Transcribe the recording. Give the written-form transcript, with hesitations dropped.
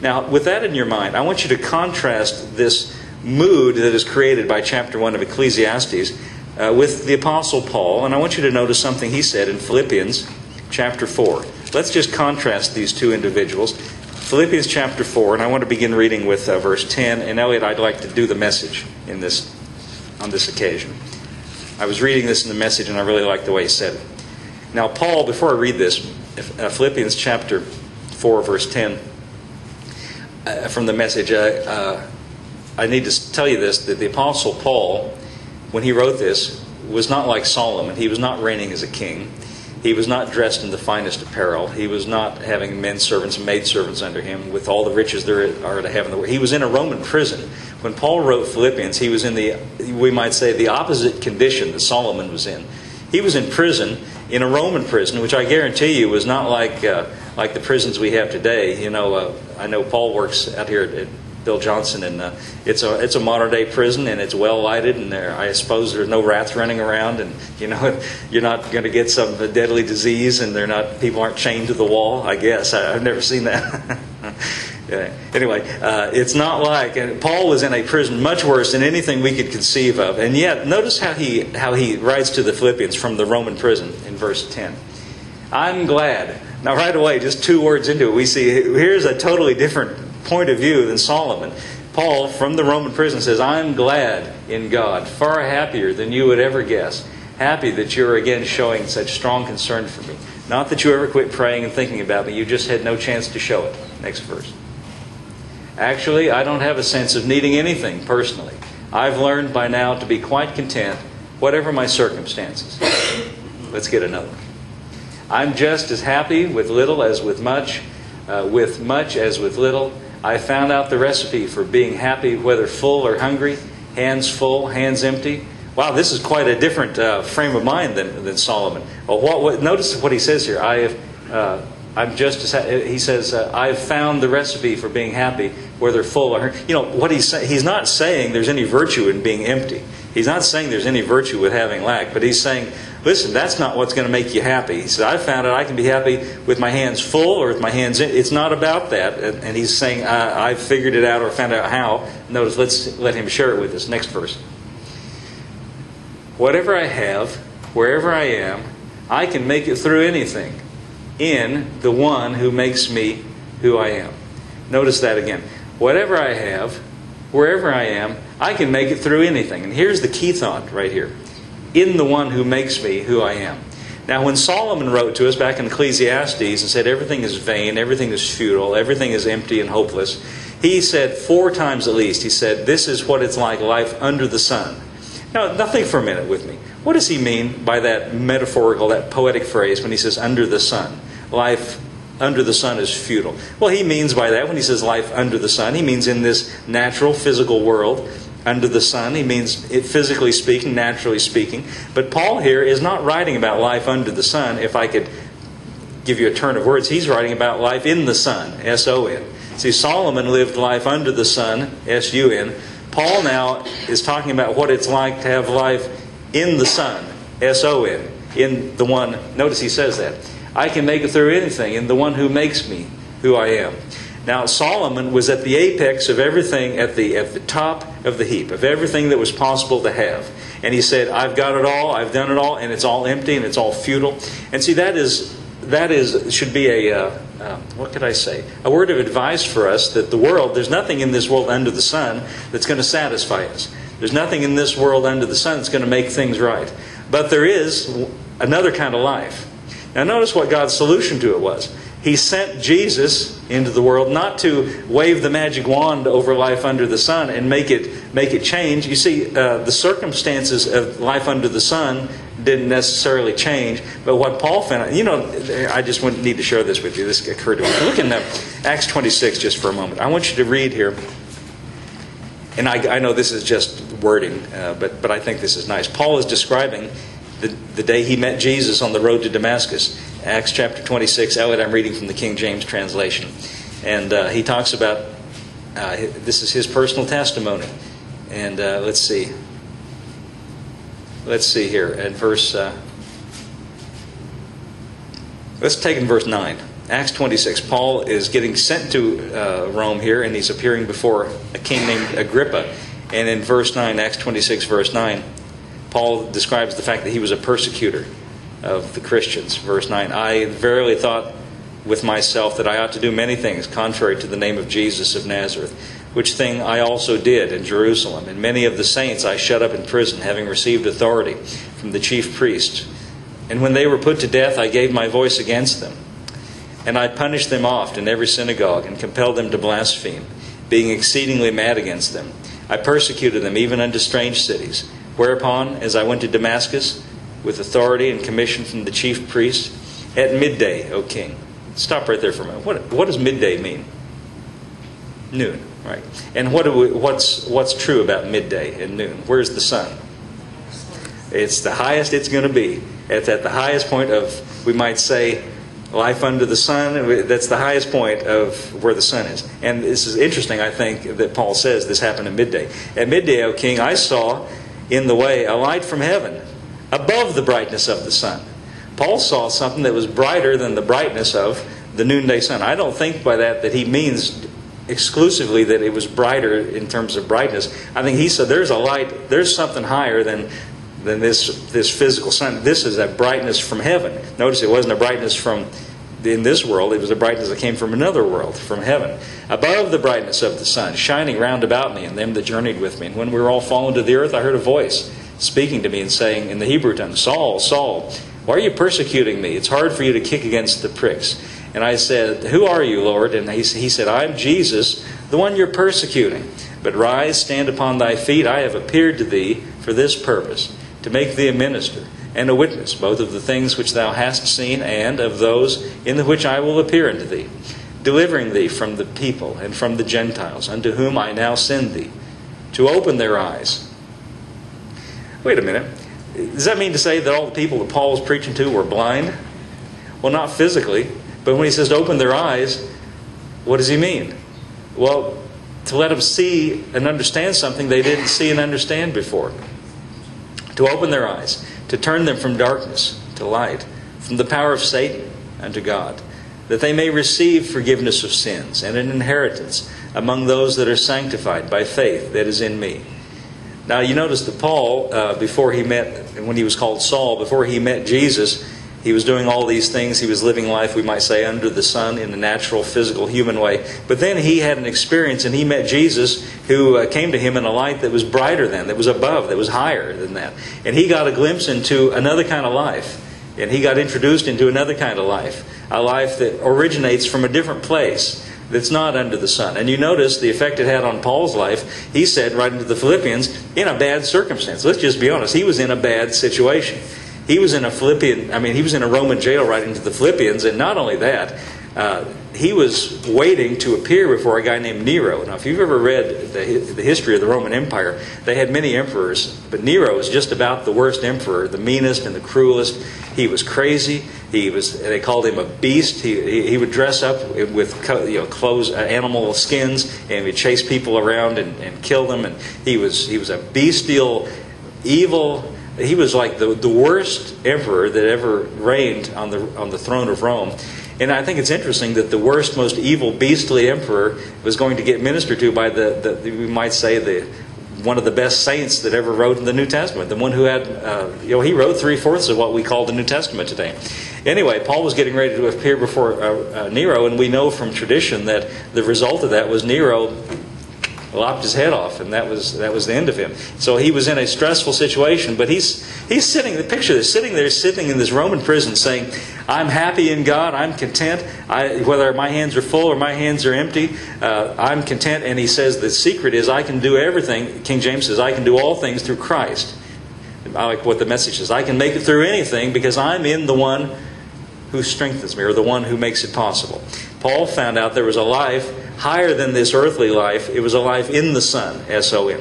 Now, with that in your mind, I want you to contrast this mood that is created by chapter 1 of Ecclesiastes with the Apostle Paul. And I want you to notice something he said in Philippians chapter 4. Let's just contrast these two individuals. Philippians chapter 4, and I want to begin reading with verse 10. And Elliot, I'd like to do the message on this occasion. I was reading this in the message, and I really like the way he said it. Now, Paul, before I read this, Philippians chapter 4, verse 10, from the message, I need to tell you this, that the Apostle Paul, when he wrote this, was not like Solomon. He was not reigning as a king. He was not dressed in the finest apparel. He was not having men servants and maid servants under him with all the riches there are to have in the world. He was in a Roman prison. When Paul wrote Philippians, he was in we might say, the opposite condition that Solomon was in. He was in prison, in a Roman prison, which I guarantee you was not like the prisons we have today. I know Paul works out here at Bill Johnson, and it's a modern day prison, and it's well lighted, and I suppose there's no rats running around, and you're not going to get some deadly disease, and people aren't chained to the wall. I guess I've never seen that. Yeah. Anyway, it's not like, and Paul was in a prison much worse than anything we could conceive of, and yet notice how he writes to the Philippians from the Roman prison in verse 10. I'm glad. Now, right away, just 2 words into it, we see here's a totally different point of view than Solomon. Paul, from the Roman prison, says, I'm glad in God, far happier than you would ever guess. Happy that you're again showing such strong concern for me. Not that you ever quit praying and thinking about me, you just had no chance to show it. Next verse. Actually, I don't have a sense of needing anything personally. I've learned by now to be quite content, whatever my circumstances. Let's get another one. I'm just as happy with little as with much as with little. I found out the recipe for being happy, whether full or hungry, hands full, hands empty. Wow, this is quite a different frame of mind than Solomon. Well, notice what he says here. I'm just as he says. I've found the recipe for being happy, whether full or what he's not saying there's any virtue in being empty. He's not saying there's any virtue with having lack, but he's saying, listen, that's not what's going to make you happy. He said, I found out I can be happy with my hands full or with my hands in. It's not about that. And he's saying, I've figured it out or found out how. Notice, let's let him share it with us. Next verse. Whatever I have, wherever I am, I can make it through anything in the one who makes me who I am. Notice that again. Whatever I have, wherever I am, I can make it through anything. And here's the key thought right here. In the one who makes me who I am. Now, when Solomon wrote to us back in Ecclesiastes and said everything is vain, everything is futile, everything is empty and hopeless, he said 4 times at least, he said, this is what it's like, life under the sun. Now, think for a minute with me. What does he mean by that metaphorical, that poetic phrase when he says under the sun? Life under the sun is futile. Well, he means by that, when he says life under the sun, he means in this natural, physical world, under the sun. He means it physically speaking, naturally speaking. But Paul here is not writing about life under the sun. If I could give you a turn of words, he's writing about life in the sun, S-O-N. See, Solomon lived life under the sun, S-U-N. Paul now is talking about what it's like to have life in the sun, S-O-N, in the one. Notice he says that. I can make it through anything in the one who makes me who I am. Now, Solomon was at the apex of everything, at the top of the heap, of everything that was possible to have. And he said, I've got it all, I've done it all, and it's all empty and it's all futile. And see, that should be what could I say? A word of advice for us that there's nothing in this world under the sun that's going to satisfy us. There's nothing in this world under the sun that's going to make things right. But there is another kind of life. Now, notice what God's solution to it was. He sent Jesus into the world not to wave the magic wand over life under the sun and make it change. You see, the circumstances of life under the sun didn't necessarily change. But what Paul found, I just need to share this with you. This occurred to me. Look in Acts 26 just for a moment. I want you to read here. And I know this is just wording, but I think this is nice. Paul is describing the day he met Jesus on the road to Damascus. Acts chapter 26. Elliot, I'm reading from the King James translation. And he talks about, this is his personal testimony. And let's see. Let's see here. At verse, let's take in verse 9. Acts 26. Paul is getting sent to Rome here, and he's appearing before a king named Agrippa. And in verse 9, Acts 26, verse 9, Paul describes the fact that he was a persecutor of the Christians. Verse 9, I verily thought with myself that I ought to do many things contrary to the name of Jesus of Nazareth, which thing I also did in Jerusalem. And many of the saints I shut up in prison, having received authority from the chief priests. And when they were put to death, I gave my voice against them. And I punished them oft in every synagogue, and compelled them to blaspheme, being exceedingly mad against them. I persecuted them even unto strange cities. Whereupon, as I went to Damascus, with authority and commission from the chief priest, at midday, O king. Stop right there for a minute. What does midday mean? Noon, right? And what's true about midday and noon? Where's the sun? It's the highest it's going to be. It's at the highest point of, we might say, life under the sun. That's the highest point of where the sun is. And this is interesting, I think, that Paul says this happened at midday. At midday, O king, I saw in the way a light from heaven, above the brightness of the sun. Paul saw something that was brighter than the brightness of the noonday sun. I don't think by that he means exclusively that it was brighter in terms of brightness. I think he said there's a light, there's something higher than this physical sun. This is a brightness from heaven. Notice it wasn't a brightness from in this world. It was a brightness that came from another world, from heaven. Above the brightness of the sun, shining round about me and them that journeyed with me. And when we were all fallen to the earth, I heard a voice speaking to me and saying in the Hebrew tongue, Saul, Saul, why are you persecuting me? It's hard for you to kick against the pricks. And I said, who are you, Lord? And he said, I'm Jesus, the one you're persecuting. But rise, stand upon thy feet. I have appeared to thee for this purpose, to make thee a minister and a witness, both of the things which thou hast seen and of those in the which I will appear unto thee, delivering thee from the people and from the Gentiles, unto whom I now send thee, to open their eyes. Wait a minute. Does that mean to say that all the people that Paul was preaching to were blind? Well, not physically, but when he says to open their eyes, what does he mean? Well, to let them see and understand something they didn't see and understand before. To open their eyes, to turn them from darkness to light, from the power of Satan unto God, that they may receive forgiveness of sins and an inheritance among those that are sanctified by faith that is in me. Now you notice that Paul, when he was called Saul, before he met Jesus, he was doing all these things. He was living life, we might say, under the sun in a natural, physical, human way. But then he had an experience and he met Jesus, who came to him in a light that was brighter than, that was above, that was higher than that. And he got a glimpse into another kind of life. And he got introduced into another kind of life. A life that originates from a different place, that's not under the sun. And you notice the effect it had on Paul's life. He said, right into the Philippians, in a bad circumstance. Let's just be honest. He was in a bad situation. He was in a Roman jail right into the Philippians. And not only that, he was waiting to appear before a guy named Nero. Now, if you've ever read the history of the Roman Empire, they had many emperors, but Nero was just about the worst emperor, the meanest and the cruelest. He was crazy. They called him a beast. He would dress up with clothes, animal skins, and he'd chase people around and kill them. And he was a bestial, evil. He was like the worst emperor that ever reigned on the throne of Rome. And I think it's interesting that the worst, most evil, beastly emperor was going to get ministered to by we might say, one of the best saints that ever wrote in the New Testament. The one who had, he wrote 3/4 of what we call the New Testament today. Anyway, Paul was getting ready to appear before Nero, and we know from tradition that the result of that was Nero lopped his head off, and that was the end of him. So he was in a stressful situation, but he's sitting, picture this, sitting in this Roman prison saying, I'm happy in God, I'm content, whether my hands are full or my hands are empty, I'm content. And he says the secret is I can do everything. King James says I can do all things through Christ. I like what the message says. I can make it through anything because I'm in the one who strengthens me, or the one who makes it possible. Paul found out there was a life higher than this earthly life. It was a life in the Son, S-O-N.